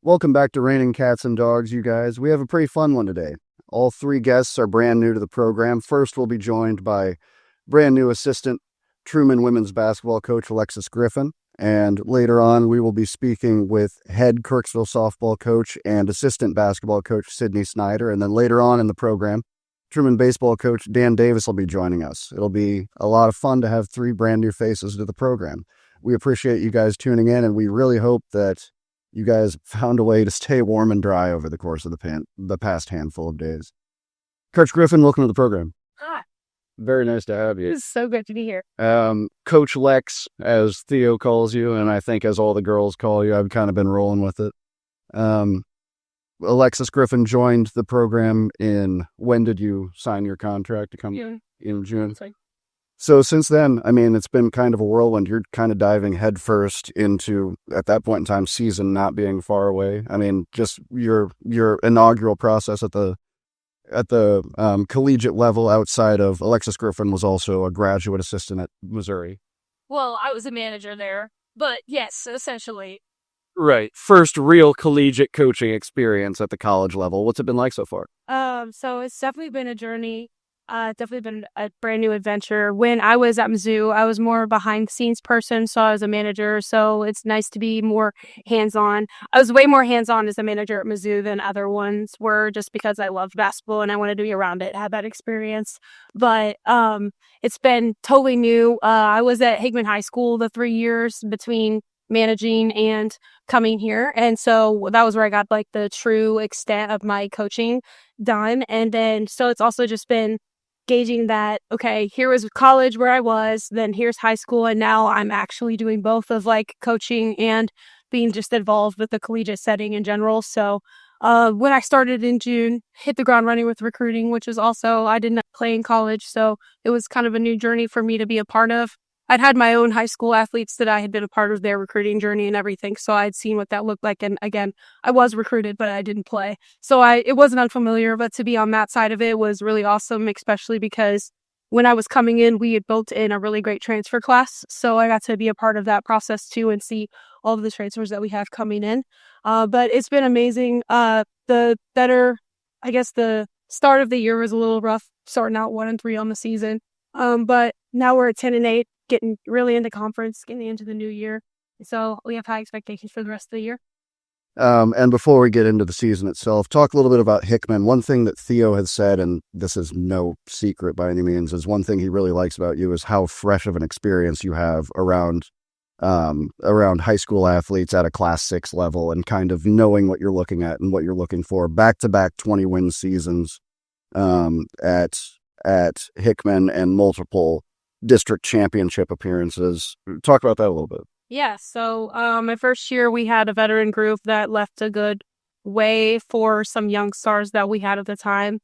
Welcome back to Raining Cats and Dogs, you guys. We have a pretty fun one today. All three guests are brand new to the program. First, we'll be joined by brand new assistant Truman women's basketball coach Alexis Griffin. And later on, we will be speaking with head Kirksville softball coach and assistant basketball coach Snyder. And then later on in the program, Truman baseball coach Dan Davis will be joining us. It'll be a lot of fun to have three brand new faces to the program. We appreciate you guys tuning in, and we really hope that you guys found a way to stay warm and dry over the course of the past handful of days. Coach Griffin, welcome to the program. Hi. Very nice to have you. It's so good to be here. Coach Lex, as Theo calls you, and I think as all the girls call you, I've kind of been rolling with it. Alexis Griffin joined the program when did you sign your contract to come? June. In June. That's right. So since then, I mean, it's been kind of a whirlwind. You're kind of diving headfirst into, at that point in time, season not being far away. I mean, just your inaugural process at the collegiate level outside of Alexis Griffin was also a graduate assistant at Missouri. Well, I was a manager there, but yes, essentially. Right. First real collegiate coaching experience at the college level. What's it been like so far? So it's definitely been a journey. Definitely been a brand new adventure. When I was at Mizzou, I was more behind the scenes person, so I was a manager. So it's nice to be more hands-on. I was way more hands-on as a manager at Mizzou than other ones were, just because I loved basketball and I wanted to be around it, have that experience. But it's been totally new. I was at Hickman High School the 3 years between managing and coming here, and so that was where I got like the true extent of my coaching done. And then so it's also just been gauging that, okay, here was college where I was, then here's high school, and now I'm actually doing both of like coaching and being just involved with the collegiate setting in general. So when I started in June, hit the ground running with recruiting, which is also, I didn't play in college, so it was kind of a new journey for me to be a part of. I'd had my own high school athletes that I had been a part of their recruiting journey and everything, so I'd seen what that looked like. And again, I was recruited, but I didn't play. So it wasn't unfamiliar, but to be on that side of it was really awesome, especially because when I was coming in, we had built in a really great transfer class. So I got to be a part of that process too and see all of the transfers that we have coming in. But it's been amazing. The start of the year was a little rough, starting out 1-3 on the season. But now we're at 10-8. Getting really into conference, getting into the new year. So we have high expectations for the rest of the year. And before we get into the season itself, talk a little bit about Hickman. One thing that Theo has said, and this is no secret by any means, is one thing he really likes about you is how fresh of an experience you have around high school athletes at a Class 6 level, and kind of knowing what you're looking at and what you're looking for. Back-to-back 20-win seasons at Hickman and multiple district championship appearances. Talk about that a little bit. Yeah, so my first year we had a veteran group that left a good way for some young stars that we had at the time.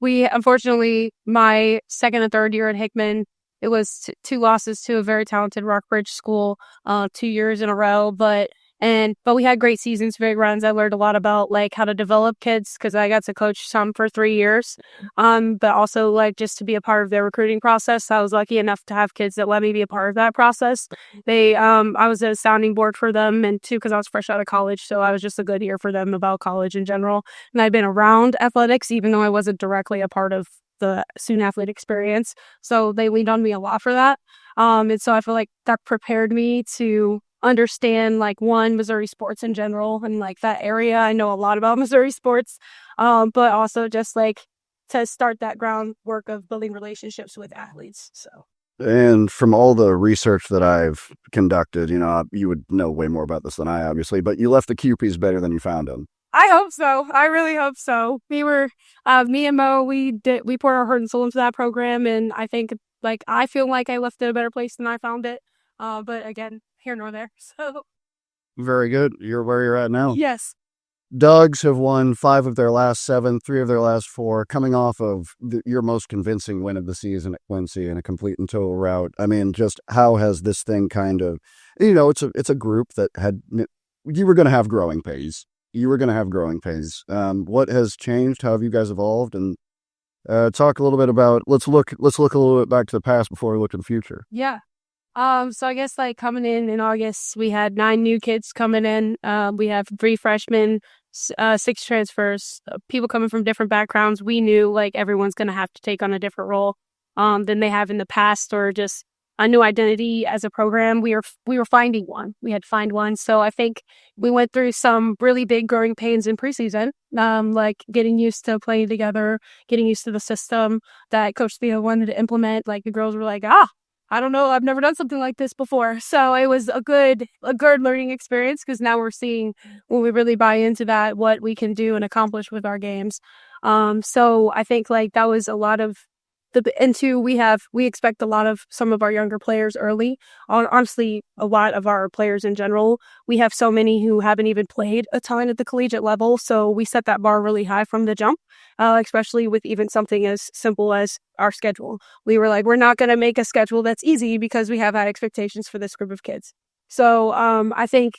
We unfortunately, my second and third year at Hickman, it was 2 losses to a very talented Rockbridge school 2 years in a row, but we had great seasons, great runs. I learned a lot about like how to develop kids because I got to coach some for 3 years. But also like just to be a part of their recruiting process. I was lucky enough to have kids that let me be a part of that process. I was a sounding board for them, and too because I was fresh out of college, so I was just a good ear for them about college in general. And I'd been around athletics even though I wasn't directly a part of the student athlete experience. So they leaned on me a lot for that. And so I feel like that prepared me to understand like Missouri sports in general and like that area. I know a lot about Missouri sports, but also just like to start that groundwork of building relationships with athletes. So, and from all the research that I've conducted, you would know way more about this than I, obviously, but you left the QPs better than you found them. I hope so. I really hope so. We were, me and Mo, we poured our heart and soul into that program, and I think I feel like I left it a better place than I found it. But again, here nor there. So very good. You're where you're at now. Yes. Dogs have won 5 of their last 7, 3 of their last 4, coming off of your most convincing win of the season at Quincy in a complete and total rout. I mean, just how has this thing kind of, it's a group that you were going to have growing pains. What has changed? How have you guys evolved? And talk a little bit about, let's look a little bit back to the past before we look to the future. Yeah. So I guess like coming in August, we had 9 new kids coming in. We have 3 freshmen, 6 transfers, people coming from different backgrounds. We knew like everyone's going to have to take on a different role than they have in the past, or just a new identity as a program. We were finding one. We had to find one. So I think we went through some really big growing pains in preseason, like getting used to playing together, getting used to the system that Coach Theo wanted to implement. Like the girls were like, I don't know, I've never done something like this before. So it was a good learning experience, because now we're seeing, when we really buy into that, what we can do and accomplish with our games. So I think like that was a lot of and two, we expect a lot of some of our younger players early. Honestly, a lot of our players in general. We have so many who haven't even played a ton at the collegiate level. So we set that bar really high from the jump, especially with even something as simple as our schedule. We were like, we're not going to make a schedule that's easy, because we have high expectations for this group of kids. So I think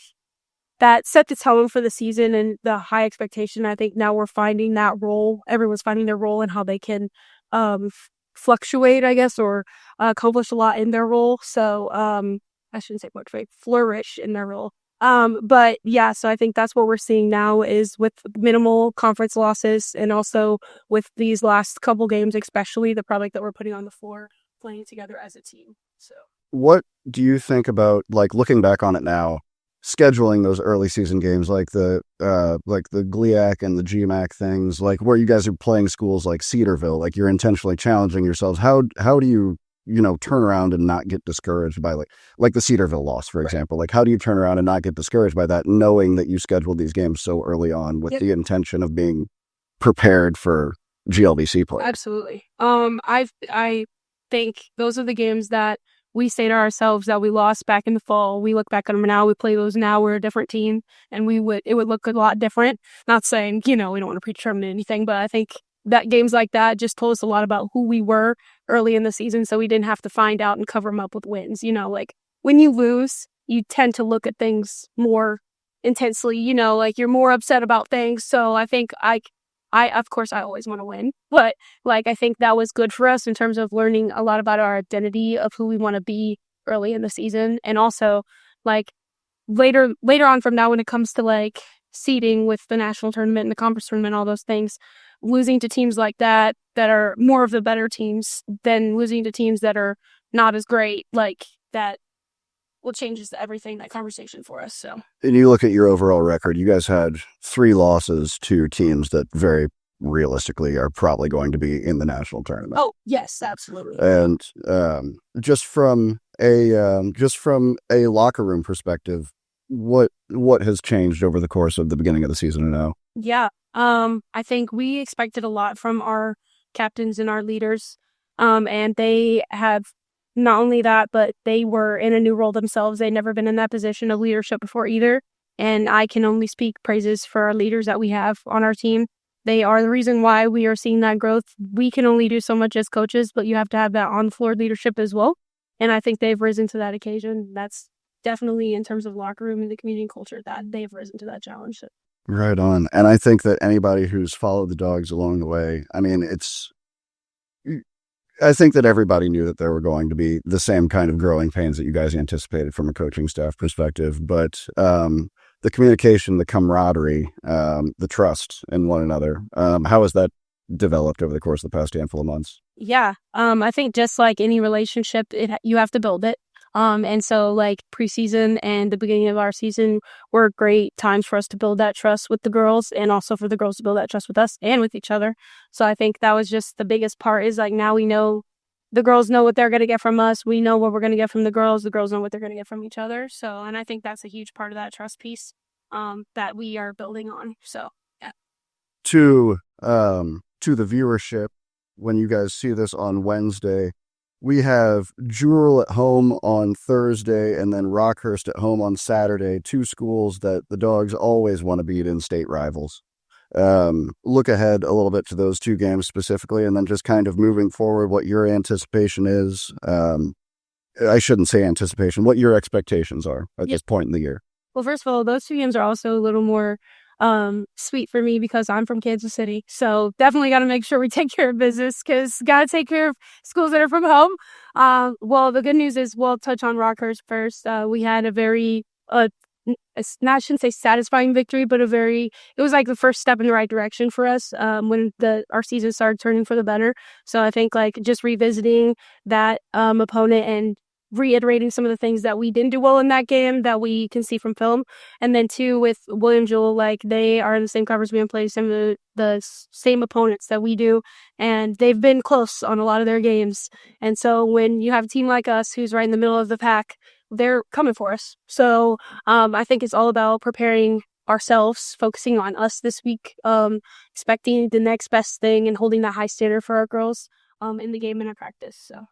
that set the tone for the season and the high expectation. I think now we're finding that role. Everyone's finding their role and how they can fluctuate, I guess, or accomplish a lot in their role. So I shouldn't say motivate, flourish in their role. But yeah, so I think that's what we're seeing now, is with minimal conference losses, and also with these last couple games, especially the product that we're putting on the floor, playing together as a team. So What do you think about, like, looking back on it now, scheduling those early season games, like the GLIAC and the GMAC things, like where you guys are playing schools like Cedarville, like you're intentionally challenging yourselves? How do you turn around and not get discouraged by like the Cedarville loss, for example? Like, how do you turn around and not get discouraged by that, knowing that you scheduled these games so early on with the intention of being prepared for GLBC play? Absolutely. I think those are the games that we say to ourselves that we lost back in the fall. We look back at them now. We play those now. We're a different team, and it would look a lot different. Not saying, we don't want to predetermine anything, but I think that games like that just told us a lot about who we were early in the season, so we didn't have to find out and cover them up with wins. Like when you lose, you tend to look at things more intensely, like you're more upset about things. So I think of course, I always want to win, but like, I think that was good for us in terms of learning a lot about our identity of who we want to be early in the season. And also like later on from now, when it comes to like seeding with the national tournament and the conference tournament, all those things, losing to teams like that are more of the better teams than losing to teams that are not as great, like that will changes everything, that conversation for us. So, and you look at your overall record, you guys had 3 losses to teams that very realistically are probably going to be in the national tournament. Oh, yes, absolutely. And just from a locker room perspective, what has changed over the course of the beginning of the season now? Yeah. I think we expected a lot from our captains and our leaders. And they have not only that, but they were in a new role themselves. They'd never been in that position of leadership before either. And I can only speak praises for our leaders that we have on our team. They are the reason why we are seeing that growth. We can only do so much as coaches, but you have to have that on-floor leadership as well. And I think they've risen to that occasion. That's definitely, in terms of locker room and the community culture, that they've risen to that challenge. Right on. And I think that anybody who's followed the Dogs along the way, I think that everybody knew that there were going to be the same kind of growing pains that you guys anticipated from a coaching staff perspective. But the communication, the camaraderie, the trust in one another, how has that developed over the course of the past handful of months? Yeah. I think just like any relationship, you have to build it. And so like preseason and the beginning of our season were great times for us to build that trust with the girls, and also for the girls to build that trust with us and with each other. So I think that was just the biggest part, is like, now we know the girls know what they're going to get from us. We know what we're going to get from the girls. The girls know what they're going to get from each other. So, and I think that's a huge part of that trust piece that we are building on. So, yeah. To the viewership, when you guys see this on Wednesday, we have Jewel at home on Thursday and then Rockhurst at home on Saturday, 2 schools that the Dogs always want to beat, in-state rivals. Look ahead a little bit to those 2 games specifically, and then just kind of moving forward, what your anticipation is. I shouldn't say anticipation, what your expectations are at this point in the year. Well, first of all, those 2 games are also a little more sweet for me because I'm from Kansas City. So definitely got to make sure we take care of business because got to take care of schools that are from home. Well, the good news is we'll touch on Rockhurst first. We had a very, I shouldn't say satisfying victory, but it was like the first step in the right direction for us when our season started turning for the better. So I think like just revisiting that opponent and reiterating some of the things that we didn't do well in that game that we can see from film. And then two, with William Jewell, like they are in the same conference we play some of the same opponents that we do, and they've been close on a lot of their games. And so when you have a team like us who's right in the middle of the pack, they're coming for us. So I think it's all about preparing ourselves, focusing on us this week, expecting the next best thing and holding that high standard for our girls in the game and in practice. So.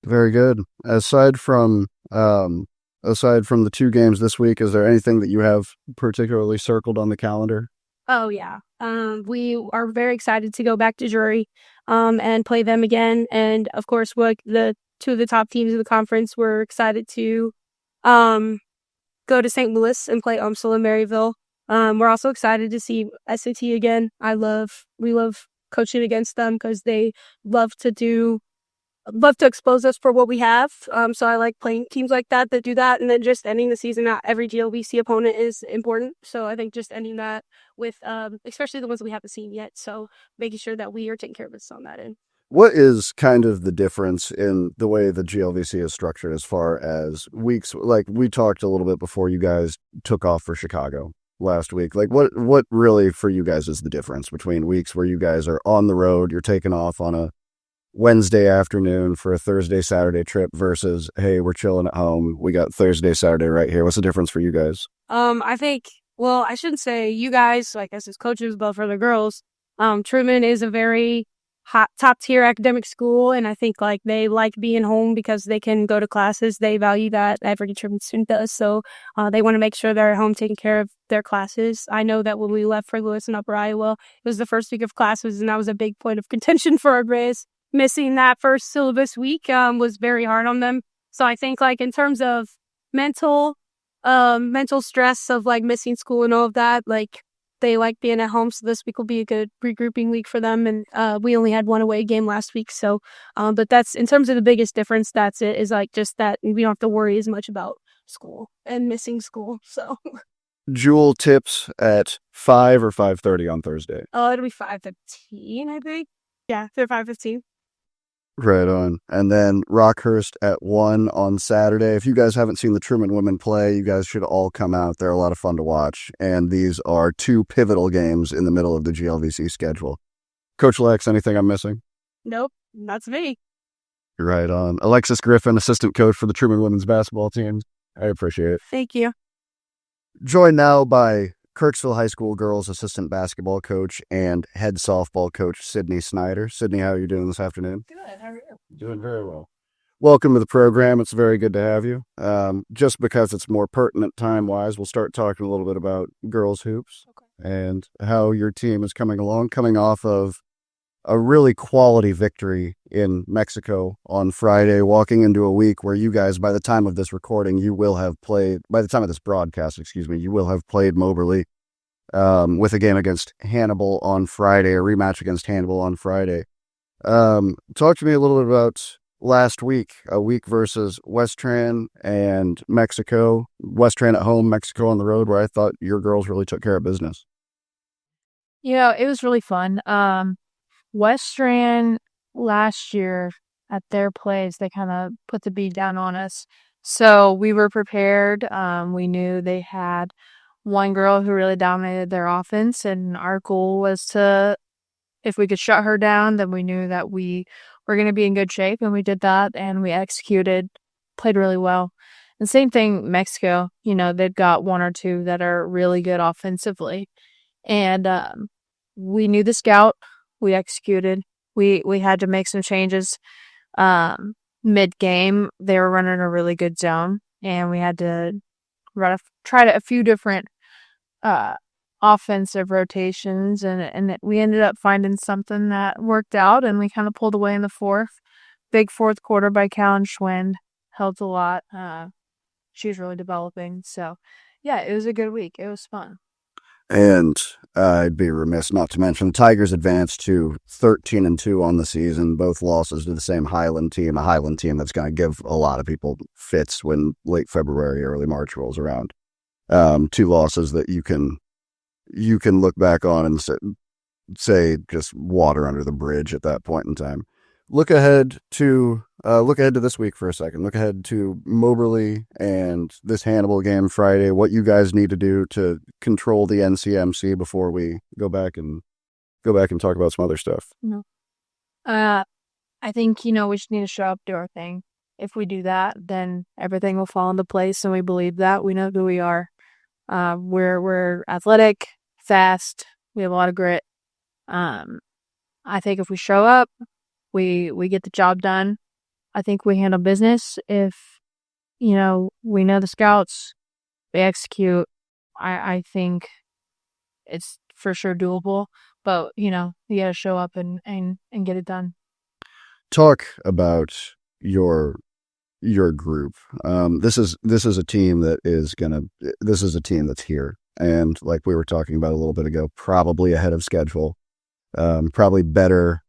Very good. Aside from the 2 games this week, is there anything that you have particularly circled on the calendar? Oh, yeah. We are very excited to go back to Drury and play them again. And, of course, the 2 of the top teams in the conference, we're excited to go to St. Louis and play Umsel and Maryville. We're also excited to see SAT again. We love coaching against them because they love to expose us for what we have. So I like playing teams like that do that. And then just ending the season at every GLVC opponent is important. So I think just ending that with, especially the ones we haven't seen yet. So making sure that we are taking care of us on that end. What is kind of the difference in the way the GLVC is structured as far as weeks? Like we talked a little bit before you guys took off for Chicago last week. Like what really for you guys is the difference between weeks where you guys are on the road, you're taking off on a Wednesday afternoon for a Thursday, Saturday trip versus, hey, we're chilling at home. We got Thursday, Saturday right here. What's the difference for you guys? I think, well, I shouldn't say you guys, like as his coaches, but for the girls, Truman is a very top tier academic school. And I think like they like being home because they can go to classes. They value that every Truman student does. So they want to make sure they're at home taking care of their classes. I know that when we left for Lewis and Upper Iowa, it was the first week of classes, and that was a big point of contention for our grades. Missing that first syllabus week was very hard on them. So I think like in terms of mental stress of like missing school and all of that, like they like being at home. So this week will be a good regrouping week for them. And we only had 1 away game last week. So, but that's in terms of the biggest difference. That's it, is like just that we don't have to worry as much about school and missing school. So Jewel tips at 5 or 5:30 on Thursday. it'll be 5:15, I think. Yeah, they're 5:15. Right on. And then Rockhurst at 1 on Saturday. If you guys haven't seen the Truman women play, you guys should all come out. They're a lot of fun to watch. And these are 2 pivotal games in the middle of the GLVC schedule. Coach Lex, anything I'm missing? Nope, that's me. Right on. Alexis Griffin, assistant coach for the Truman women's basketball team. I appreciate it. Thank you. Joined now by Kirksville High School girls assistant basketball coach and head softball coach Sydney Snyder. Sydney, how are you doing this afternoon? Good. How are you? Doing very well. Welcome to the program. It's very good to have you. Just because it's more pertinent time-wise, we'll start talking a little bit about girls hoops and how your team is coming along, coming off of a really quality victory in Mexico on Friday, walking into a week where you guys, by the time of this recording, by the time of this broadcast, you will have played Moberly with a game against Hannibal on Friday, a rematch against Hannibal on Friday. Talk to me a little bit about last week, a week versus Westran and Mexico. Westran at home, Mexico on the road, where I thought your girls really took care of business. It was really fun. Westran last year at their place, they kind of put the beat down on us. So we were prepared. We knew they had one girl who really dominated their offense, and our goal was if we could shut her down, then we knew that we were going to be in good shape, and we did that, and we executed, played really well. And same thing, Mexico, they've got 1 or 2 that are really good offensively. And we knew the scout. We executed. We had to make some changes mid-game. They were running a really good zone, and we had to try a few different offensive rotations, and we ended up finding something that worked out, and we kind of pulled away in the 4th. Big 4th quarter by Callan Schwind helped a lot. She's really developing. So, yeah, it was a good week. It was fun. And I'd be remiss not to mention the Tigers advanced to 13-2 on the season, both losses to the same Highland team, a Highland team that's going to give a lot of people fits when late February, early March rolls around. Two losses that you can look back on and say just water under the bridge at that point in time. Look ahead to this week for a second. Look ahead to Moberly and this Hannibal game Friday. What you guys need to do to control the NCMC before we go back and talk about some other stuff. I think, we just need to show up, do our thing. If we do that, then everything will fall into place, and we believe that. We know who we are. We're athletic, fast. We have a lot of grit. I think if we show up, we get the job done. I think we handle business. If, we know the scouts, we execute. I think it's for sure doable, but, you got to show up and get it done. Talk about your group. This is a team that's here. And like we were talking about a little bit ago, probably ahead of schedule, probably better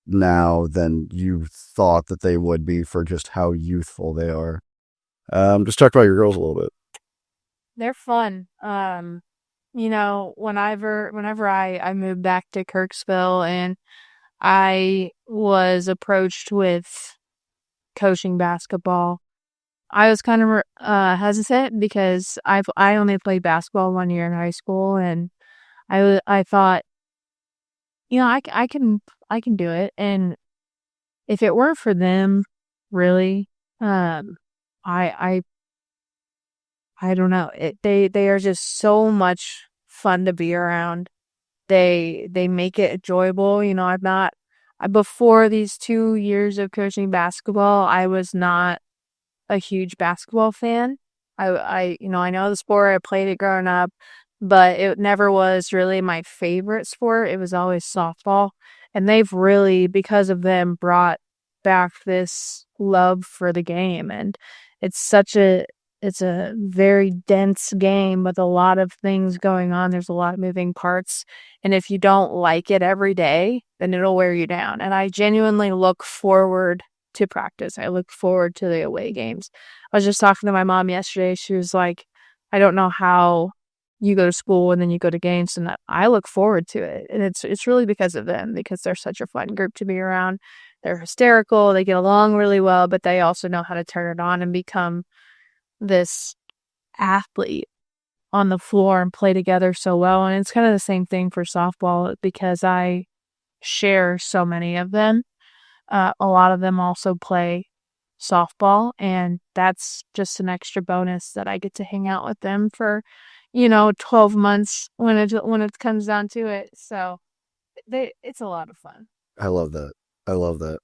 now than you thought that they would be for just how youthful they are. Just talk about your girls a little bit. They're fun. Whenever I moved back to Kirksville and I was approached with coaching basketball, I was kind of hesitant because I only played basketball 1 year in high school, and I thought, I can do it. And if it weren't for them, really, I don't know. They are just so much fun to be around. They make it enjoyable. Before these 2 years of coaching basketball, I was not a huge basketball fan. I know the sport. I played it growing up, but it never was really my favorite sport. It was always softball. And they've really, because of them, brought back this love for the game. And it's a very dense game with a lot of things going on. There's a lot of moving parts. And if you don't like it every day, then it'll wear you down. And I genuinely look forward to practice. I look forward to the away games. I was just talking to my mom yesterday. She was like, I don't know how you go to school and then you go to games, and I look forward to it. And it's really because of them, because they're such a fun group to be around. They're hysterical. They get along really well, but they also know how to turn it on and become this athlete on the floor and play together so well. And it's kind of the same thing for softball because I share so many of them. A lot of them also play softball, and that's just an extra bonus that I get to hang out with them for 12 months when it comes down to it. So it's a lot of fun. I love that.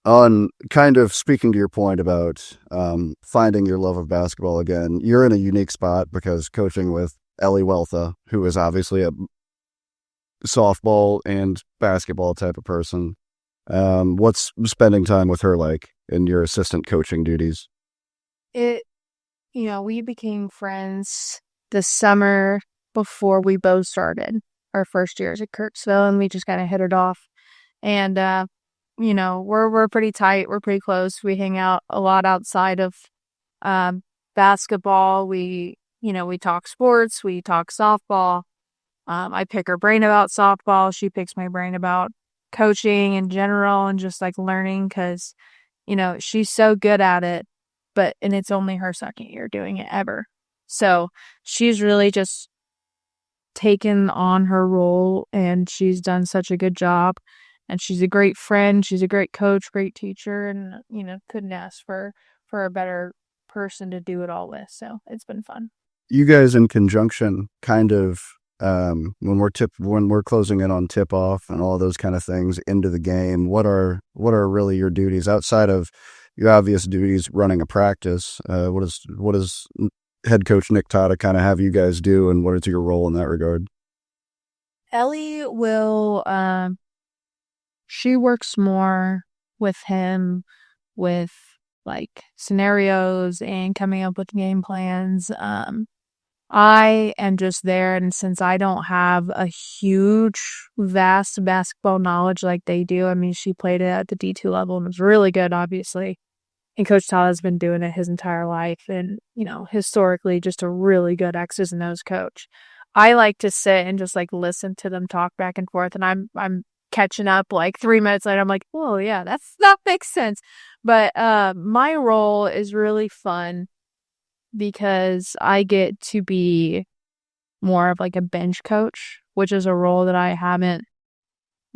On kind of speaking to your point about finding your love of basketball again, you're in a unique spot because coaching with Ellie Weltha, who is obviously a softball and basketball type of person. What's spending time with her like in your assistant coaching duties? We became friends the summer before we both started our first years at Kirksville, and we just kind of hit it off. And we're pretty tight. We're pretty close. We hang out a lot outside of basketball. We talk sports. We talk softball. I pick her brain about softball. She picks my brain about coaching in general and just like learning because, she's so good at it, and it's only her second year doing it ever. So she's really just taken on her role, and she's done such a good job. And she's a great friend. She's a great coach, great teacher, and, couldn't ask for a better person to do it all with. So it's been fun. You guys in conjunction kind of, when we're closing in on tip off and all those kind of things into the game, what are really your duties outside of your obvious duties running a practice? What does head coach Nick Tata kind of have you guys do, and what is your role in that regard? Ellie will, she works more with him with like scenarios and coming up with game plans. I am just there, and since I don't have a huge, vast basketball knowledge like they do, I mean, she played it at the D2 level and was really good, obviously. And Coach Todd has been doing it his entire life and, historically just a really good X's and O's coach. I like to sit and just listen to them talk back and forth, and I'm catching up 3 minutes later. I'm like, oh yeah, that makes sense. But my role is really fun because I get to be more of a bench coach, which is a role that I haven't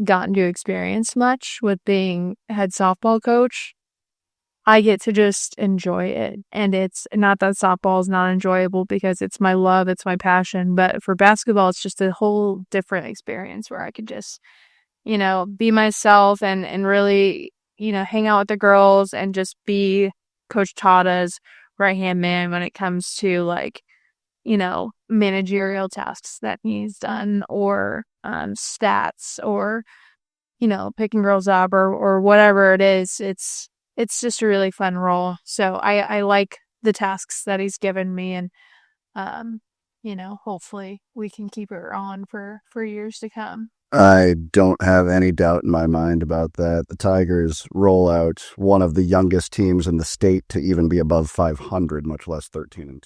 gotten to experience much with being head softball coach. I get to just enjoy it. And it's not that softball is not enjoyable because it's my love, it's my passion. But for basketball, it's just a whole different experience where I could just, be myself and really, hang out with the girls and just be Coach Tada's right-hand man when it comes to managerial tasks that he's done or stats or, picking girls up or whatever it is. It's just a really fun role. So I like the tasks that he's given me, and hopefully we can keep it on for years to come. I don't have any doubt in my mind about that. The Tigers roll out one of the youngest teams in the state to even be above 500, much less 13-2.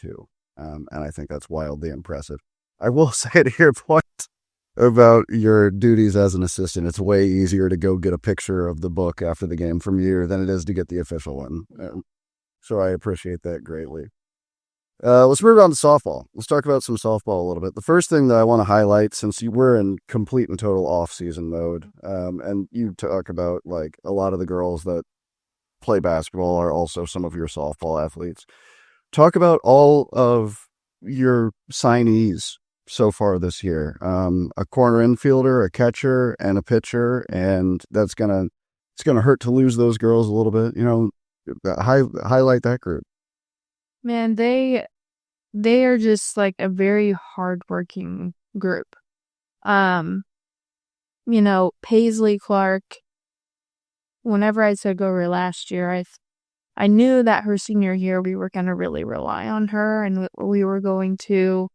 And I think that's wildly impressive. I will say to your point about your duties as an assistant, it's way easier to go get a picture of the book after the game from you than it is to get the official one. So I appreciate that greatly. Let's move on to softball. Let's talk about some softball a little bit. The first thing that I want to highlight, since you were in complete and total off-season mode, and you talk about a lot of the girls that play basketball are also some of your softball athletes. Talk about all of your signees so far this year. A corner infielder, a catcher, and a pitcher, and it's gonna hurt to lose those girls a little bit. Highlight that group. Man, they are just a very hardworking group. Paisley Clark, whenever I took over last year, I knew that her senior year we were going to really rely on her, and we were going to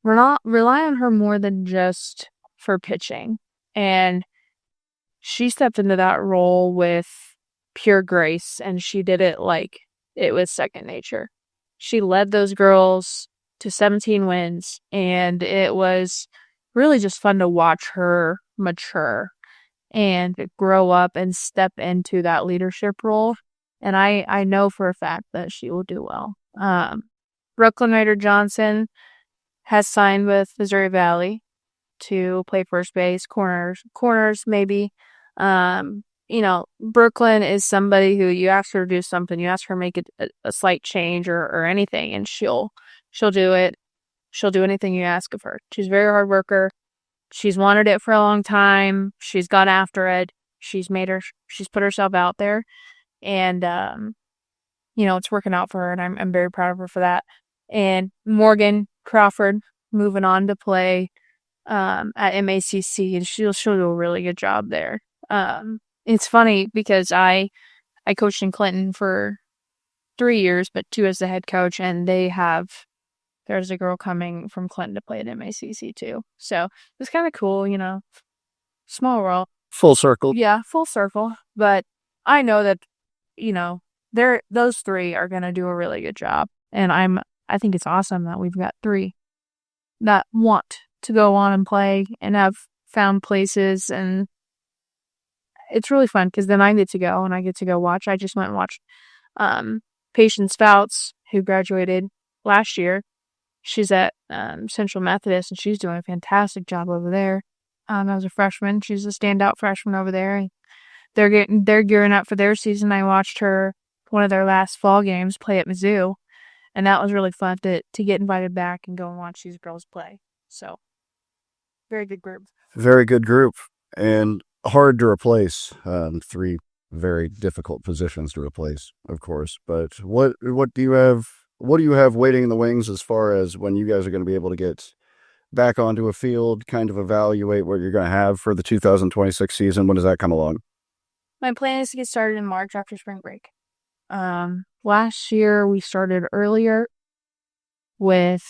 rely on her more than just for pitching. And she stepped into that role with pure grace, and she did it like it was second nature. She led those girls to 17 wins, and it was really just fun to watch her mature and grow up and step into that leadership role. And I know for a fact that she will do well. Brooklyn Ryder Johnson has signed with Missouri Valley to play first base, corners maybe. Brooklyn is somebody who you ask her to do something, you ask her to make a slight change or anything, and she'll do it. She'll do anything you ask of her. She's a very hard worker. She's wanted it for a long time. She's gone after it. She's put herself out there, and it's working out for her, and I'm very proud of her for that. And Morgan Crawford moving on to play at MACC, and she'll do a really good job there. It's funny because I coached in Clinton for 3 years, but 2 as the head coach, and there's a girl coming from Clinton to play at MACC too. So it's kind of cool, small world. Full circle. Yeah, full circle. But I know that, those 3 are going to do a really good job. And I think it's awesome that we've got 3 that want to go on and play and have found places, and it's really fun because then I get to go and I get to go watch. I just went and watched Patience Fouts, who graduated last year. She's at Central Methodist, and she's doing a fantastic job over there. As a freshman, she's a standout freshman over there. They're gearing up for their season. I watched her one of their last fall games play at Mizzou, and that was really fun to get invited back and go and watch these girls play. So, very good group. Very good group, and hard to replace. 3 very difficult positions to replace, of course. But what do you have? What do you have waiting in the wings as far as when you guys are going to be able to get back onto a field, kind of evaluate what you're going to have for the 2026 season? When does that come along? My plan is to get started in March after spring break. Last year we started earlier with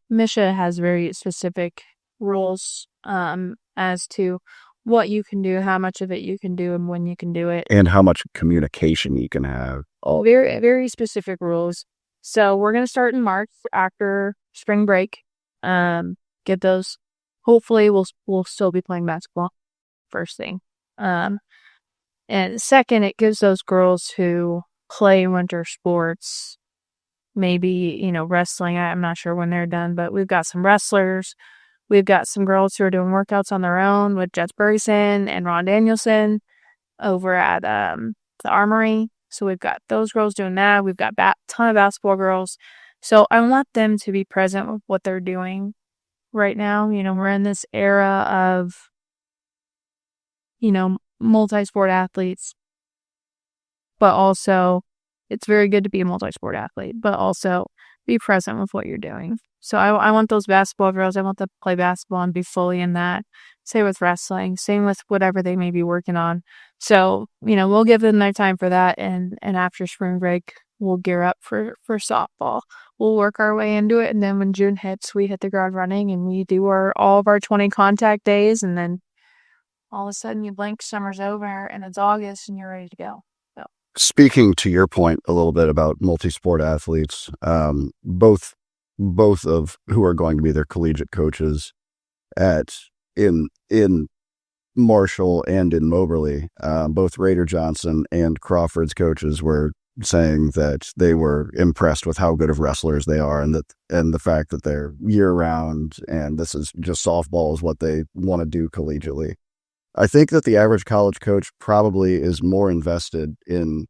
Misha has very specific rules as to what you can do, how much of it you can do, and when you can do it. And how much communication you can have. Very, very specific rules. So we're going to start in March after spring break. Get those. Hopefully we'll still be playing basketball first thing. And second, it gives those girls who play winter sports, maybe, wrestling. I'm not sure when they're done, but we've got some wrestlers. We've got some girls who are doing workouts on their own with Jess Burgeson and Ron Danielson over at the Armory. So we've got those girls doing that. We've got a ton of basketball girls. So I want them to be present with what they're doing right now. We're in this era of, multi-sport athletes, but also it's very good to be a multi-sport athlete, but also be present with what you're doing. So I want those basketball girls, I want them to play basketball and be fully in that. Same with wrestling, same with whatever they may be working on. So, we'll give them their time for that. And after spring break, we'll gear up for softball. We'll work our way into it. And then when June hits, we hit the ground running and we do all of our 20 contact days. And then all of a sudden you blink, summer's over and it's August and you're ready to go. So. Speaking to your point a little bit about multi-sport athletes, both of who are going to be their collegiate coaches in Marshall and in Moberly, both Raider Johnson and Crawford's coaches were saying that they were impressed with how good of wrestlers they are, and the fact that they're year round and this is just softball is what they want to do collegiately. I think that the average college coach probably is more invested in,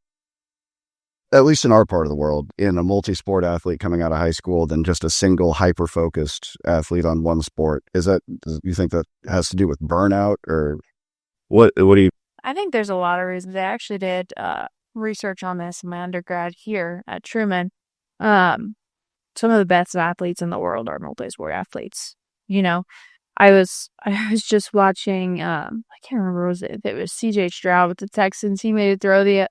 at least in our part of the world, in a multi-sport athlete coming out of high school than just a single hyper-focused athlete on one sport. You think that has to do with burnout, or what do you? I think there's a lot of reasons. I actually did research on this in my undergrad here at Truman. Some of the best athletes in the world are multi-sport athletes. I was just watching, I can't remember, it was CJ Stroud with the Texans. He made a throw a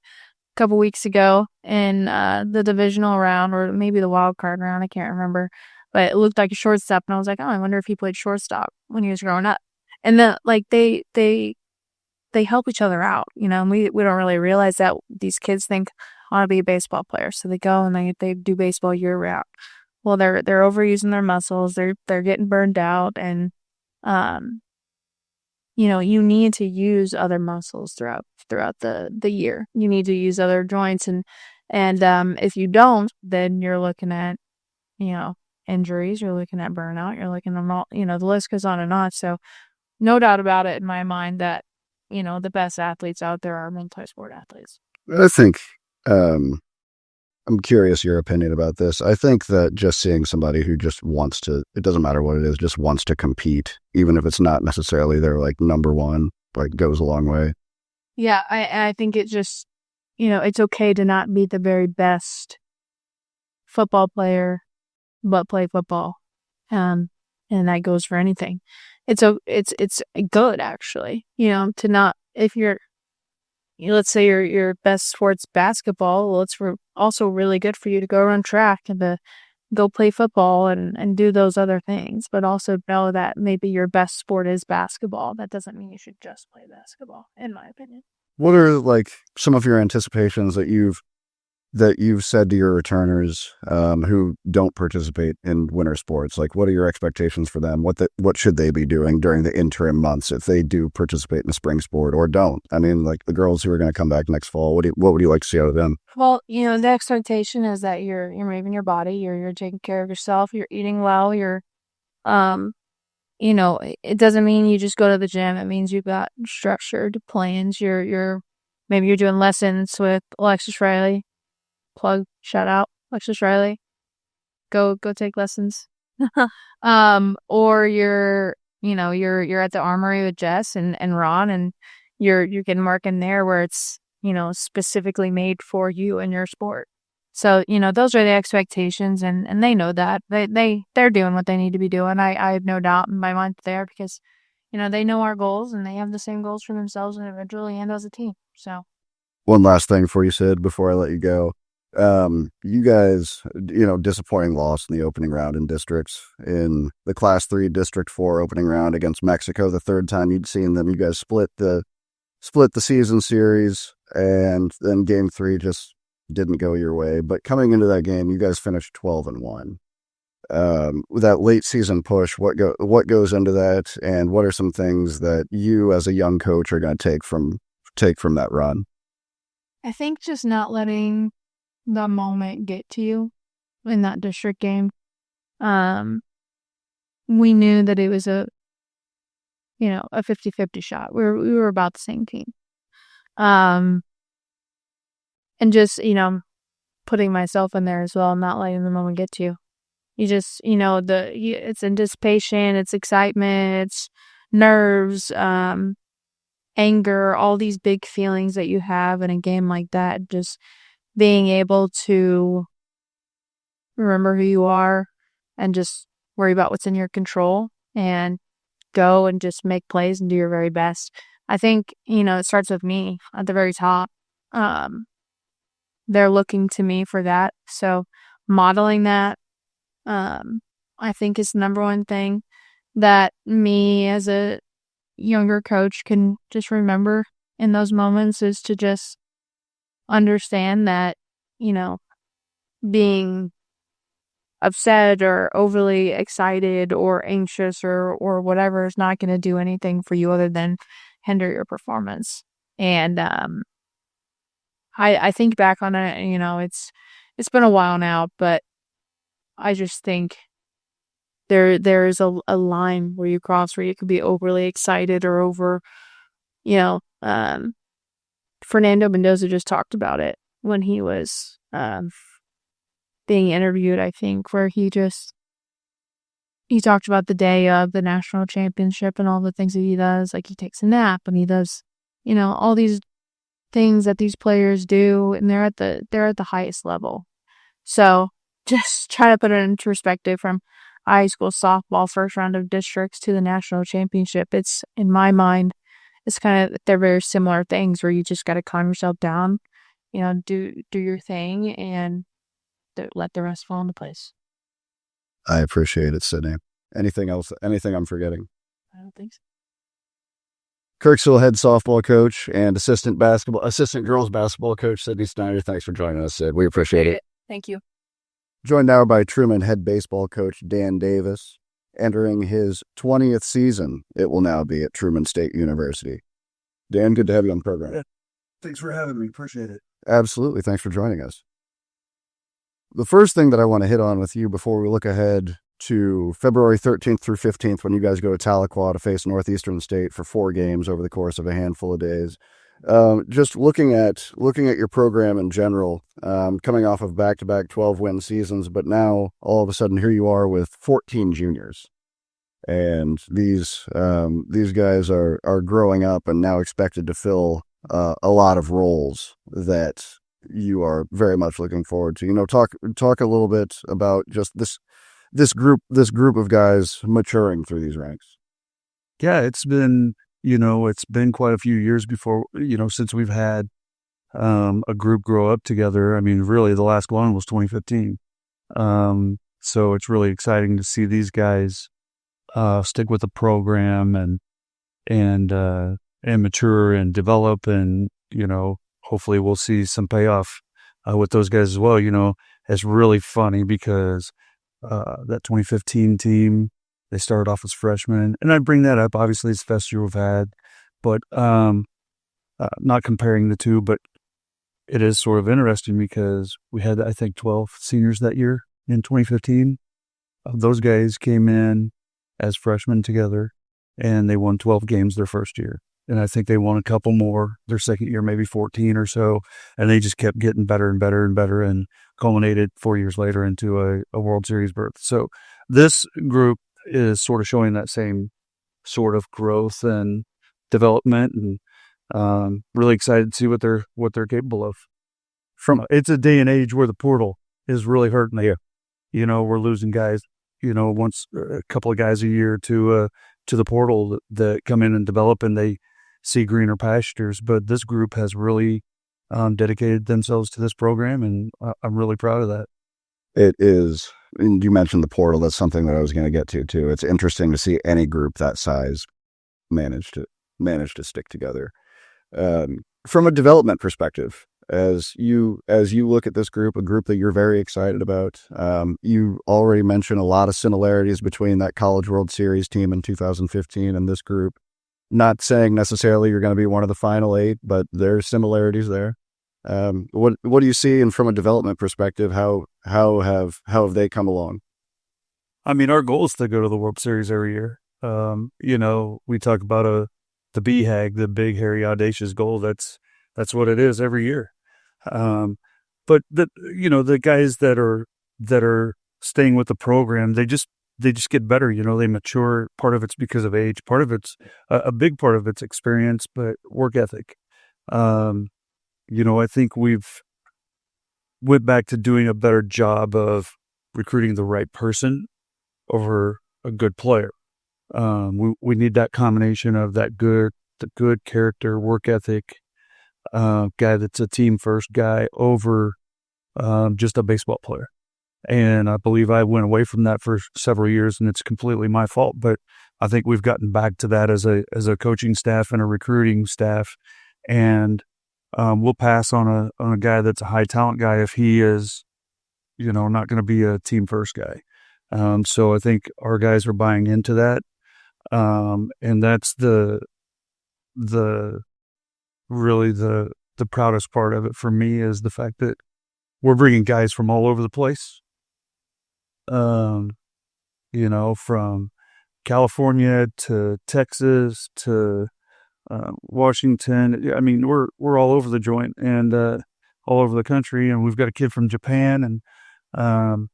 couple weeks ago in the divisional round, or maybe the wild card round, I can't remember, but it looked like a shortstop, and I was like, oh, I wonder if he played shortstop when he was growing up. And then they help each other out, and we don't really realize that. These kids think, I want to be a baseball player, so they go and they do baseball year round. Well, they're overusing their muscles, they're getting burned out, and you need to use other muscles throughout the year. You need to use other joints, and if you don't, then you're looking at, injuries, you're looking at burnout, you're looking at all, the list goes on and on. So no doubt about it in my mind that, the best athletes out there are multi-sport athletes. I think, I'm curious your opinion about this. I think that just seeing somebody who just wants to, it doesn't matter what it is, just wants to compete, even if it's not necessarily their number one, goes a long way. Yeah, I think it just, it's okay to not be the very best football player, but play football. And that goes for anything. It's good, actually, to not, if you're, let's say your best sport's basketball, well, it's also really good for you to go run track and to go play football and do those other things, but also know that maybe your best sport is basketball. That doesn't mean you should just play basketball, in my opinion. What are some of your anticipations that you've said to your returners who don't participate in winter sports? What are your expectations for them? What should they be doing during the interim months if they do participate in a spring sport or don't? I mean, the girls who are going to come back next fall, what would you like to see out of them? Well, the expectation is that you're moving your body, you're taking care of yourself, you're eating well, you're it doesn't mean you just go to the gym. It means you've got structured plans. Maybe you're doing lessons with Alexis Riley. Shout out Alexis Riley. Go take lessons. Or you're at the Armory with Jess and Ron, and you're getting work in there where it's specifically made for you and your sport. So those are the expectations, and they know that they're doing what they need to be doing. I have no doubt in my mind there, because they know our goals and they have the same goals for themselves individually and as a team. So one last thing for you, Sid, before I let you go. You guys, disappointing loss in the opening round in districts in the Class 3 District 4 opening round against Mexico. The third time you'd seen them, you guys split the season series, and then game 3 just didn't go your way. But coming into that game, you guys finished 12-1. With that late season push, what goes into that, and what are some things that you as a young coach are going to take from that run? I think just not letting the moment get to you in that district game. We knew that it was a 50-50 shot. We were about the same team. And just, putting myself in there as well, not letting the moment get to you. You just, it's anticipation, it's excitement, it's nerves, anger, all these big feelings that you have in a game like that. Just being able to remember who you are and just worry about what's in your control and go and just make plays and do your very best. I think, it starts with me at the very top. They're looking to me for that. So modeling that, I think is the number one thing that me as a younger coach can just remember in those moments, is to just understand that, being upset or overly excited or anxious or whatever is not going to do anything for you other than hinder your performance. And I think back on it, it's been a while now, but I just think there is a line where you cross where you could be overly excited or over, Fernando Mendoza just talked about it when he was being interviewed, I think, where he talked about the day of the national championship and all the things that he does. Like, he takes a nap and he does, all these things that these players do, and they're at the highest level. So just try to put it into perspective from high school softball first round of districts to the national championship. It's, in my mind, it's they're very similar things where you just got to calm yourself down, do your thing, and let the rest fall into place. I appreciate it, Sydney. Anything else? Anything I'm forgetting? I don't think so. Kirksville head softball coach and assistant girls basketball coach, Sydney Snyder. Thanks for joining us, Sid. We appreciate it. Thank you. Joined now by Truman head baseball coach Dan Davis, entering his 20th season. It will now be at Truman State University. Dan, good to have you on the program. Yeah. Thanks for having me. Appreciate it. Absolutely. Thanks for joining us. The first thing that I want to hit on with you before we look ahead to February 13th through 15th, when you guys go to Tahlequah to face Northeastern State for 4 games over the course of a handful of days. Just looking at your program in general, coming off of back-to-back 12-win seasons, but now all of a sudden here you are with 14 juniors, and these guys are growing up and now expected to fill a lot of roles that you are very much looking forward to. Talk a little bit about just this group of guys maturing through these ranks. Yeah, it's been quite a few years before, since we've had a group grow up together. I mean, really, the last one was 2015. So it's really exciting to see these guys stick with the program and mature and develop, and hopefully we'll see some payoff with those guys as well. It's really funny because that 2015 team, they started off as freshmen, and I bring that up. Obviously, it's the best year we've had, but not comparing the two, but it is sort of interesting because we had, I think, 12 seniors that year in 2015. Those guys came in as freshmen together, and they won 12 games their first year. And I think they won a couple more their second year, maybe 14 or so, and they just kept getting better and better and better, and culminated 4 years later into a World Series berth. So this group is sort of showing that same sort of growth and development, and really excited to see what they're capable of. It's a day and age where the portal is really hurting you. We're losing guys, once a couple of guys a year to the portal that come in and develop, and they see greener pastures. But this group has really dedicated themselves to this program, and I'm really proud of that. It is. And you mentioned the portal. That's something that I was going to get to too. It's interesting to see any group that size manage to stick together. From a development perspective, as you look at this group, a group that you're very excited about, you already mentioned a lot of similarities between that College World Series team in 2015 and this group. Not saying necessarily you're going to be one of the final 8, but there's similarities there. What do you see, and from a development perspective, how have they come along? I mean, our goal is to go to the World Series every year. We talk about the BHAG, the big, hairy, audacious goal. That's what it is every year. But the guys that are staying with the program, they just get better. They mature. Part of it's because of age. Part of it's a big part of it's experience, but work ethic. I think we've went back to doing a better job of recruiting the right person over a good player. We need that combination of the good character, work ethic, guy that's a team first guy over just a baseball player. And I believe I went away from that for several years, and it's completely my fault. But I think we've gotten back to that as a coaching staff and a recruiting staff. And we'll pass on a guy that's a high talent guy if he is, not going to be a team first guy. So I think our guys are buying into that. And that's really the proudest part of it for me, is the fact that we're bringing guys from all over the place. From California to Texas to Washington. I mean, we're all over the joint and all over the country, and we've got a kid from Japan, and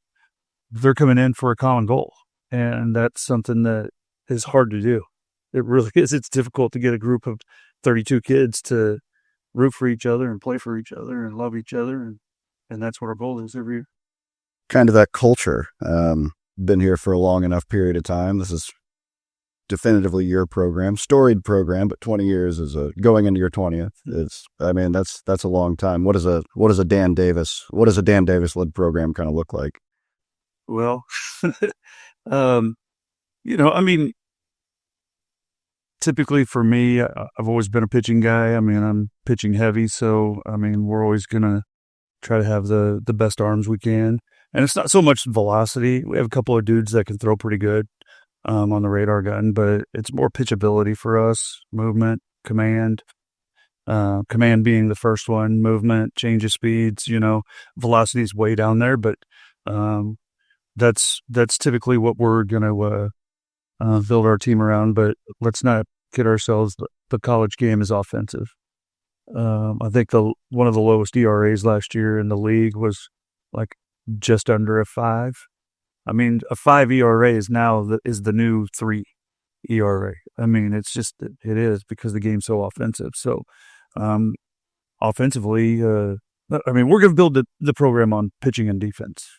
they're coming in for a common goal, and that's something that is hard to do. It really is. It's difficult to get a group of 32 kids to root for each other and play for each other and love each other, and that's what our goal is every year. Kind of that culture. Been here for a long enough period of time. This is definitively your program, storied program, but 20 years is going into your 20th. That's a long time. What does a Dan Davis led program kind of look like? Well, typically for me, I've always been a pitching guy. I mean, I'm pitching heavy, so we're always gonna try to have the best arms we can. And it's not so much velocity. We have a couple of dudes that can throw pretty good on the radar gun, but it's more pitchability for us, movement, command being the first one, movement, change of speeds, velocity is way down there, but that's typically what we're going to build our team around. But let's not kid ourselves. The college game is offensive. I think one of the lowest ERAs last year in the league was like just under a 5. A 5 ERA is the new 3 ERA. It is because the game's so offensive. So, offensively, we're going to build the program on pitching and defense.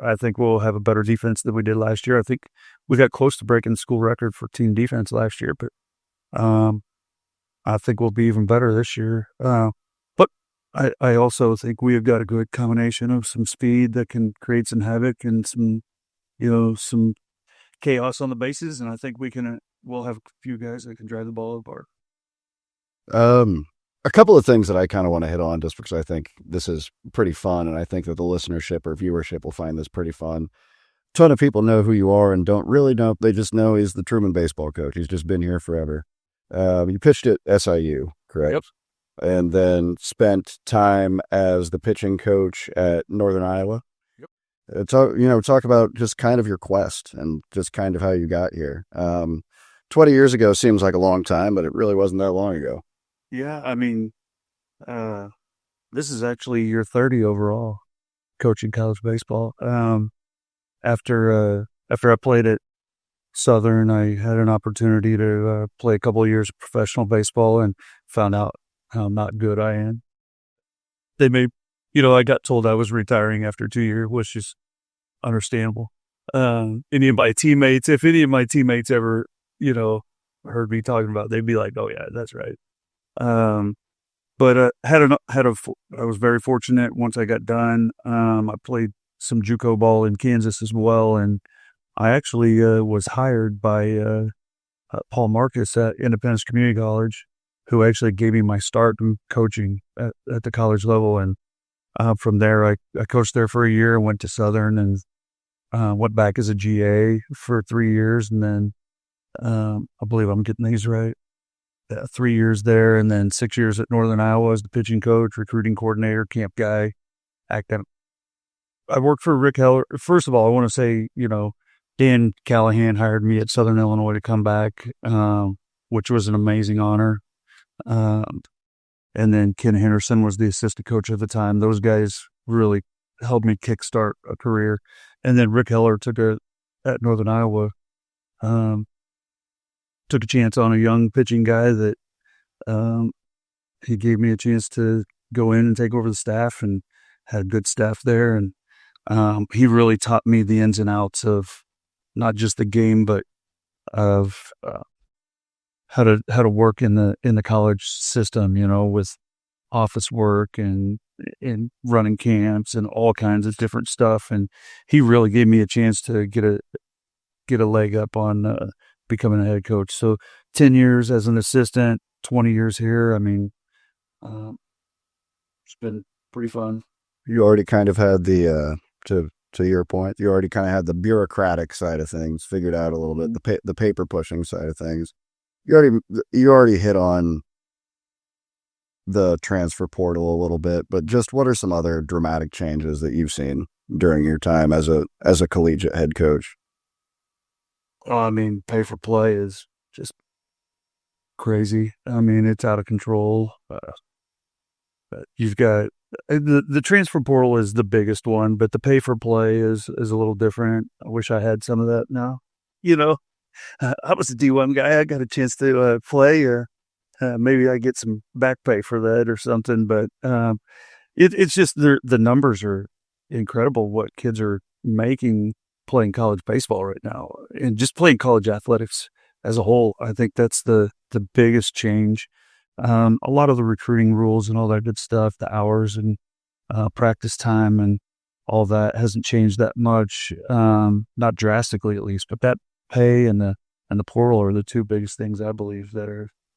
I think we'll have a better defense than we did last year. I think we got close to breaking the school record for team defense last year, but I think we'll be even better this year. But I also think we have got a good combination of some speed that can create some havoc and some chaos on the bases, and I think we'll have a few guys that can drive the ball apart. A couple of things that I kind of want to hit on, just because I think this is pretty fun, and I think that the listenership or viewership will find this pretty fun. A ton of people know who you are and don't really know. They just know he's the Truman baseball coach. He's just been here forever. You pitched at SIU, correct? Yep. And then spent time as the pitching coach at Northern Iowa. Yep. Talk about just kind of your quest and just kind of how you got here. 20 years ago seems like a long time, but it really wasn't that long ago. Yeah, this is actually year 30 overall coaching college baseball. After I played at Southern, I had an opportunity to play a couple of years of professional baseball and found out how not good I am. I got told I was retiring after 2 years, which is understandable. If any of my teammates ever, heard me talking about it, they'd be like, oh yeah, that's right. But I was very fortunate once I got done. I played some JUCO ball in Kansas as well, and I actually was hired by Paul Marcus at Independence Community College, who actually gave me my start in coaching at the college level. And from there, I coached there for a year, went to Southern, and went back as a GA for 3 years, and then I believe I'm getting these right. 3 years there, and then 6 years at Northern Iowa as the pitching coach, recruiting coordinator, camp guy, academic. I worked for Rick Heller. First of all, I want to say, Dan Callahan hired me at Southern Illinois to come back, which was an amazing honor. And then Ken Henderson was the assistant coach at the time. Those guys really helped me kickstart a career. And then Rick Heller at Northern Iowa, took a chance on a young pitching guy that he gave me a chance to go in and take over the staff, and had a good staff there. And he really taught me the ins and outs of not just the game, but of how to work in the college system, with office work and running camps and all kinds of different stuff. And he really gave me a chance to get a leg up on becoming a head coach. So 10 years as an assistant, 20 years here. I mean, it's been pretty fun. You already kind of had the, to your point, you already kind of had the bureaucratic side of things figured out a little bit, the paper pushing side of things. You already hit on the transfer portal a little bit, but just what are some other dramatic changes that you've seen during your time as a collegiate head coach? I mean, pay for play is just crazy. I mean, it's out of control. You've got the transfer portal is the biggest one, but the pay for play is a little different. I wish I had some of that now. I was a D1 guy. I got a chance to play, or maybe I get some back pay for that or something. But it's just the numbers are incredible. What kids are making playing college baseball right now, and just playing college athletics as a whole. I think that's the biggest change. A lot of the recruiting rules and all that good stuff, the hours and practice time and all that hasn't changed that much, not drastically at least. But that pay and the portal are the two biggest things I believe that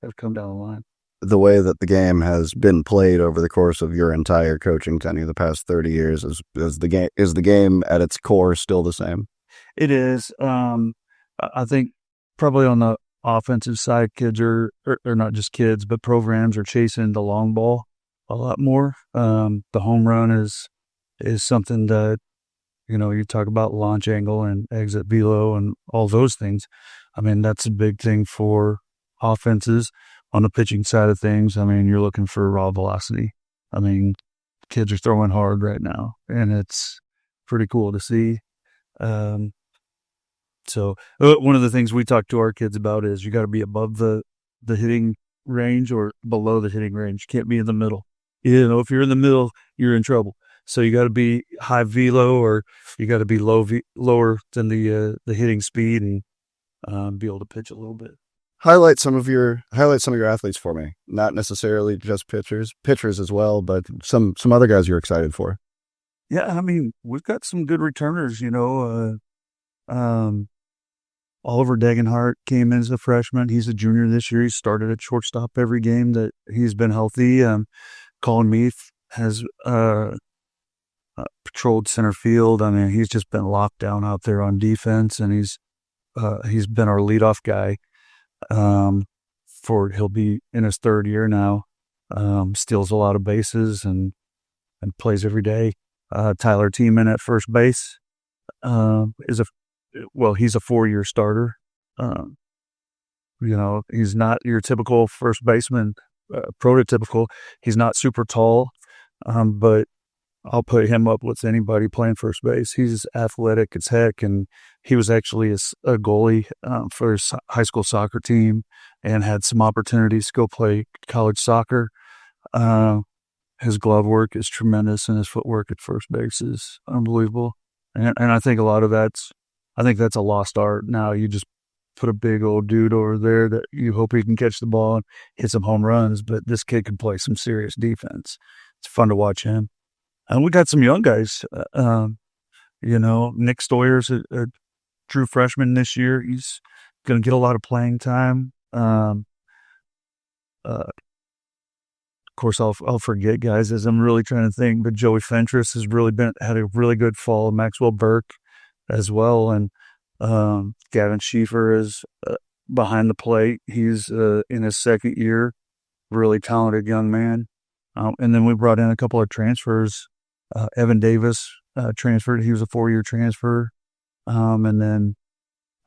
have come down the line. The way that the game has been played over the course of your entire coaching tenure, the past 30 years, is the game at its core still the same? It is. I think probably on the offensive side, kids are not just kids, but programs are chasing the long ball a lot more. The home run is something that, you talk about launch angle and exit velo and all those things. I mean, that's a big thing for offenses. On the pitching side of things, I mean, you're looking for raw velocity. I mean, kids are throwing hard right now, and it's pretty cool to see. So one of the things we talk to our kids about is you got to be above the hitting range or below the hitting range. You can't be in the middle. If you're in the middle, you're in trouble. So you got to be high velo, or you got to be lower than the hitting speed, and be able to pitch a little bit. Highlight some of your athletes for me. Not necessarily just pitchers as well, but some other guys you're excited for. Yeah, I mean, we've got some good returners. Oliver Degenhart came in as a freshman. He's a junior this year. He started at shortstop every game that he's been healthy. Colin Meath has patrolled center field. I mean, he's just been locked down out there on defense, and he's been our leadoff guy. He'll be in his third year now. Steals a lot of bases and plays every day. Tyler Tiemann at first base he's a 4-year starter. He's not your typical first baseman, prototypical. He's not super tall, but I'll put him up with anybody playing first base. He's athletic as heck, and he was actually a goalie for his high school soccer team and had some opportunities to go play college soccer. His glove work is tremendous, and his footwork at first base is unbelievable. And I think a lot of that's a lost art now. You just put a big old dude over there that you hope he can catch the ball and hit some home runs, but this kid can play some serious defense. It's fun to watch him. And we got some young guys. Nick Stoyer's a true freshman this year. He's going to get a lot of playing time. Of course, I'll forget guys as I'm really trying to think, but Joey Fentress has really had a really good fall. Maxwell Burke as well, and Gavin Schieffer is behind the plate. He's in his second year, really talented young man. And then we brought in a couple of transfers. Evan Davis transferred. He was a 4-year transfer. And then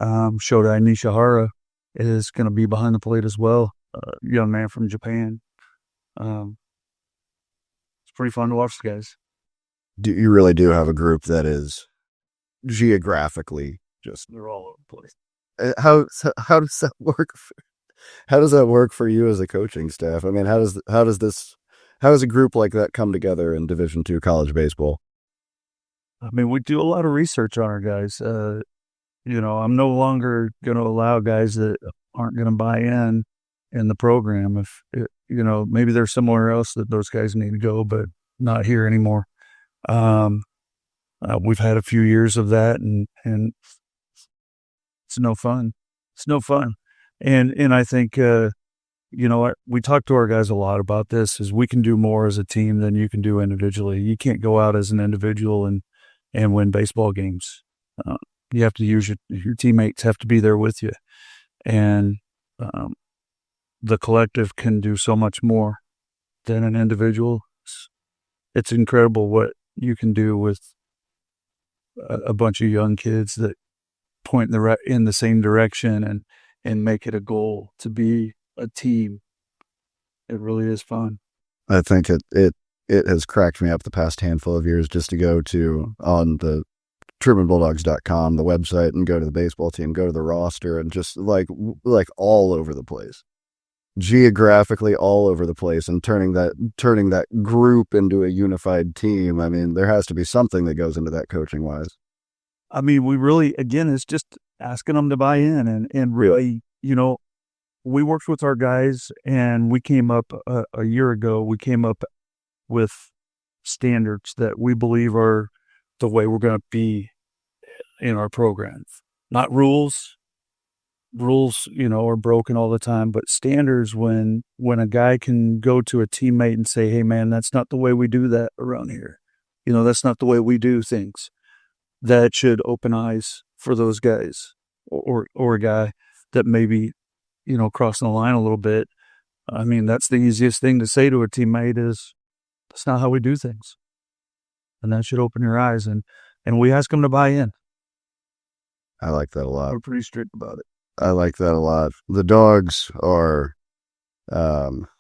Shodai Nishihara is going to be behind the plate as well. Young man from Japan. It's pretty fun to watch the guys. You really do have a group that is geographically just, they're all over the place. How does that work? How does that work for you as a coaching staff? I mean, how does a group like that come together in Division II college baseball? I mean, we do a lot of research on our guys. I'm no longer going to allow guys that aren't going to buy in the program. If maybe there's somewhere else that those guys need to go, but not here anymore. We've had a few years of that, and it's no fun. It's no fun. And I think, we talk to our guys a lot about this, is we can do more as a team than you can do individually. You can't go out as an individual and win baseball games. You have to use your teammates have to be there with you. And the collective can do so much more than an individual. It's incredible what you can do with a bunch of young kids that point in the same direction and make it a goal to be a team. It really is fun. I think it has cracked me up the past handful of years just to go to on the TrumanBulldogs.com, the website, and go to the baseball team, go to the roster, and just like all over the place, geographically all over the place, and turning that group into a unified team. I mean, there has to be something that goes into that coaching wise. I mean, we really, again, it's just asking them to buy in and really, we worked with our guys, and we came up a year ago, we came up with standards that we believe are the way we're going to be in our programs. Not rules. Rules, are broken all the time, but standards when a guy can go to a teammate and say, hey, man, that's not the way we do that around here. That's not the way we do things. That should open eyes for those guys or a guy that maybe, crossing the line a little bit. I mean, that's the easiest thing to say to a teammate is, that's not how we do things. And that should open your eyes. And we ask them to buy in. I like that a lot. We're pretty strict about it. I like that a lot. The Dogs are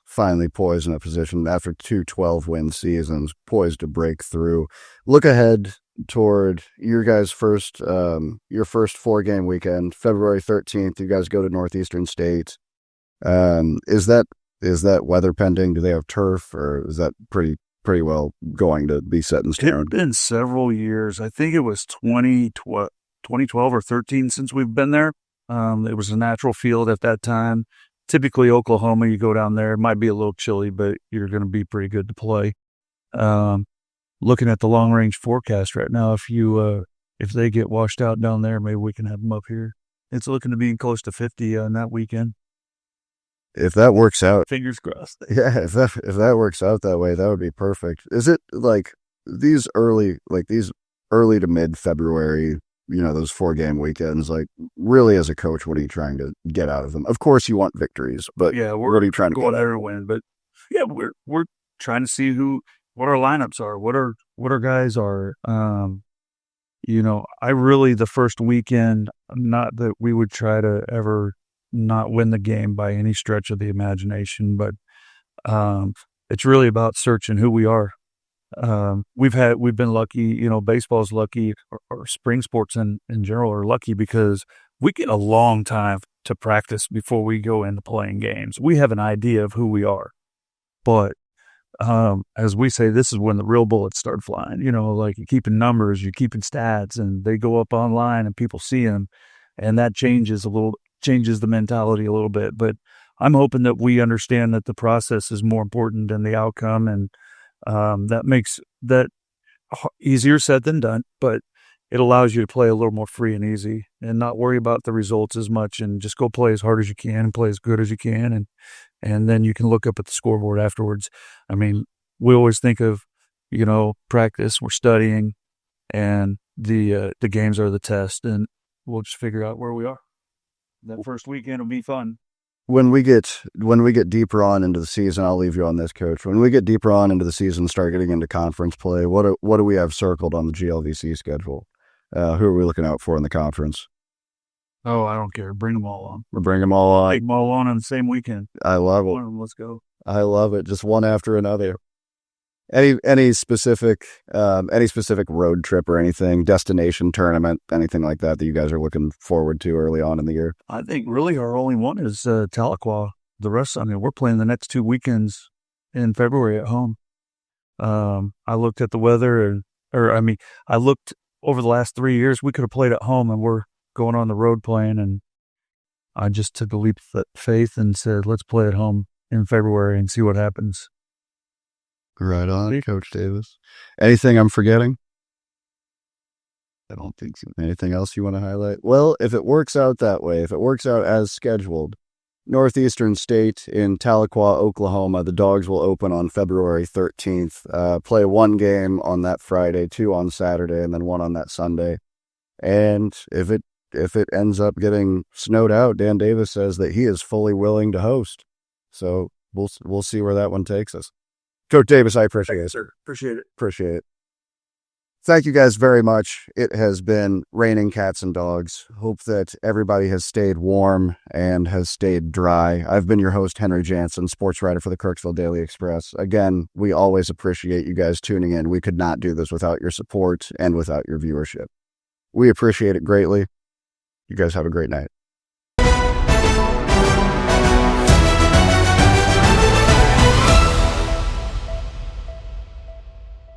finally poised in a position after 2 12-win seasons, poised to break through. Look ahead toward your guys' first 4-game weekend, February 13th. You guys go to Northeastern State. Is that weather pending? Do they have turf, or is that pretty well going to be set in stone? It's been several years. I think it was 2012 or 13 since we've been there. It was a natural field at that time. Typically, Oklahoma, you go down there, it might be a little chilly, but you're going to be pretty good to play. Looking at the long range forecast right now, if they get washed out down there, maybe we can have them up here. It's looking to be close to 50 on that weekend. If that works out, fingers crossed. Yeah, if that works out that way, that would be perfect. Is it like these early to mid February? Those 4-game weekends, like really as a coach, what are you trying to get out of them? Of course you want victories, but yeah, what are you trying to go there to win? But yeah, we're trying to see what our lineups are, what our guys are. The first weekend, not that we would try to ever not win the game by any stretch of the imagination, but it's really about searching who we are. We've been lucky, baseball's lucky, or spring sports in general are lucky because we get a long time to practice before we go into playing games. We have an idea of who we are, but as we say, this is when the real bullets start flying. Like you're keeping numbers, you're keeping stats, and they go up online and people see them, and that changes a little changes the mentality a little bit. But I'm hoping that we understand that the process is more important than the outcome, and that makes that easier said than done, but it allows you to play a little more free and easy and not worry about the results as much, and just go play as hard as you can and play as good as you can. And then you can look up at the scoreboard afterwards. I mean, we always think of, practice, we're studying, and the games are the test, and we'll just figure out where we are. That first weekend will be fun. When we get deeper on into the season, I'll leave you on this, Coach. When we get deeper on into the season, start getting into conference play, what do we have circled on the GLVC schedule? Who are we looking out for in the conference? Oh, I don't care. Bring them all on. We're bringing them all on. Take them all on the same weekend. I love it. Let's go. I love it. Just one after another. Any specific road trip or anything, destination tournament, anything like that you guys are looking forward to early on in the year? I think really our only one is Tahlequah. The rest, we're playing the next 2 weekends in February at home. I looked at the weather, I looked over the last 3 years. We could have played at home, and we're going on the road playing. And I just took a leap of faith and said, let's play at home in February and see what happens. Right on, Coach Davis. Anything I'm forgetting? I don't think so. Anything else you want to highlight? Well, if it works out that way, if it works out as scheduled, Northeastern State in Tahlequah, Oklahoma, the Dogs will open on February 13th, play 1 game on that Friday, 2 on Saturday, and then 1 on that Sunday. And if it ends up getting snowed out, Dan Davis says that he is fully willing to host. So we'll see where that one takes us. Coach Davis, I appreciate it, sir. Appreciate it. Appreciate it. Thank you guys very much. It has been raining cats and dogs. Hope that everybody has stayed warm and has stayed dry. I've been your host, Henry Jansen, sports writer for the Kirksville Daily Express. Again, we always appreciate you guys tuning in. We could not do this without your support and without your viewership. We appreciate it greatly. You guys have a great night.